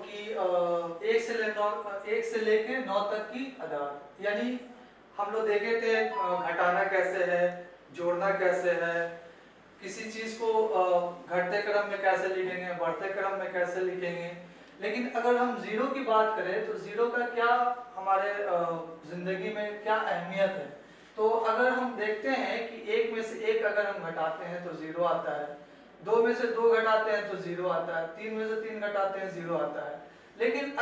कि एक से लेके 9 तक की अदाद, यानी हम लोग देखे थे घटाना कैसे है, जोड़ना कैसे है, किसी चीज को घटते क्रम में कैसे लिखेंगे, बढ़ते क्रम में कैसे लिखेंगे। लेकिन अगर हम जीरो की बात करें तो जीरो का क्या हमारे जिंदगी में क्या अहमियत है। तो अगर हम देखते हैं कि एक में से एक अगर हम घटाते हैं तो जीरो आता है, दो में से दो घटाते हैं तो जीरो आता है, तीन में से तीन घटाते हैं जीरो आता है। लेकिन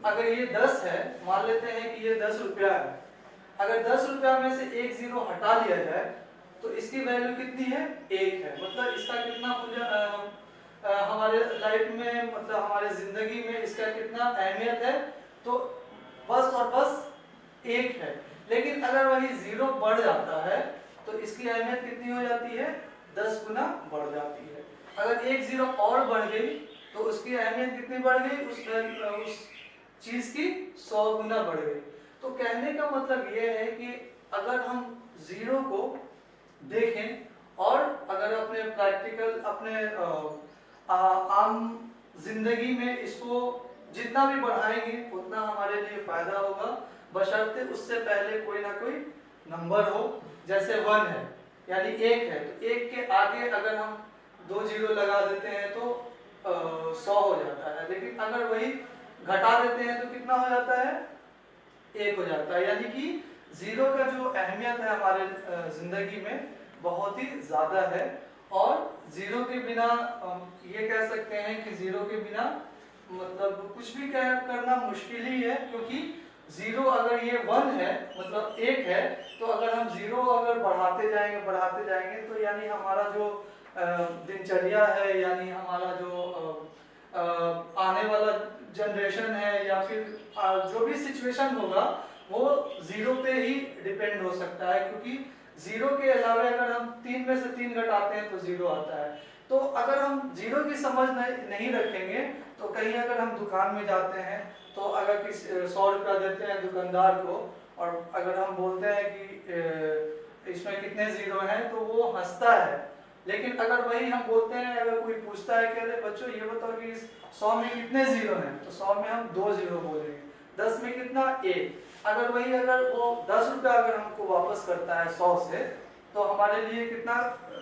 अगर ये 10 है, मान लेते हैं कि ये 10 रुपया है, अगर 10 रुपया में से एक जीरो हटा लिया जाए तो इसकी वैल्यू कितनी है, एक है। मतलब इसका कितना मूल्य हमारे लाइफ में, मतलब हमारे जिंदगी में इसका कितना अहमियत है, तो बस और बस एक है। लेकिन अगर वही जीरो बढ़ जाता है तो इसकी अहमियत कितनी हो जाती है, 10 गुना बढ़ जाती है। अगर एक जीरो और बढ़ गई तो उसकी अहमियत कितनी बढ़ गई, उस चीज की 100 गुना बढ़ गई। तो कहने का मतलब यह है कि अगर हम जीरो को देखें और अगर अपने प्रैक्टिकल, अपने आम जिंदगी में इसको जितना भी बढ़ाएंगे उतना हमारे लिए फायदा होगा, बशर्ते उससे पहले कोई ना कोई नंबर हो। जैसे 1 है यानी 1 है, तो 1 के आगे अगर हम 2 जीरो लगा देते हैं तो 100 हो जाता है। लेकिन अगर वही घटा देते हैं तो कितना हो जाता है, 1 हो जाता है। यानी कि जीरो का जो अहमियत है हमारे जिंदगी में बहुत ही ज्यादा है। और जीरो के बिना ये कह सकते हैं कि जीरो के बिना मतलब कुछ भी करना मुश्किल ही है, क्योंकि जीरो अगर ये 1 है मतलब 1 है, तो अगर हम जीरो अगर बढ़ाते जाएंगे तो यानी हमारा जो दिनचर्या है, यानी हमारा जो आने वाला जनरेशन है, या फिर जो भी सिचुएशन होगा वो जीरो पे ही डिपेंड हो सकता है। क्योंकि जीरो के अलावा अगर हम 3 में से 3 घटाते हैं तो जीरो आता है। तो अगर हम जीरो की समझ नहीं रखेंगे तो कहीं अगर हम दुकान में जाते हैं तो अगर किसी 100 रुपया देते हैं दुकानदार को, और अगर हम बोलते हैं कि इसमें कितने जीरो हैं तो वो हंसता है। लेकिन अगर वही हम बोलते हैं, अगर कोई पूछता है कि अरे बच्चों ये बताओ कि इस 100 में कितने जीरो हैं, तो 100 में हम 2 जीरो बोलेंगे, 10 में कितना, 1। अगर वो 10 रुपया अगर हमको वापस करता है 100 से, तो हमारे लिए कितना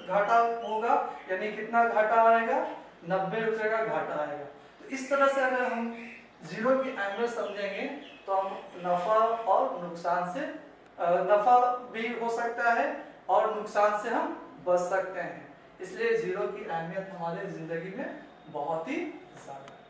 घाटा होगा, यानी कितना घाटा आएगा, 90 रुपये का घाटा आएगा। तो इस तरह से अगर हम जीरो की अहमियत समझेंगे तो हम नफा और नुकसान से, नफा भी हो सकता है और नुकसान से हम बच सकते हैं। इसलिए जीरो की अहमियत हमारे जिंदगी में बहुत ही ज्यादा है।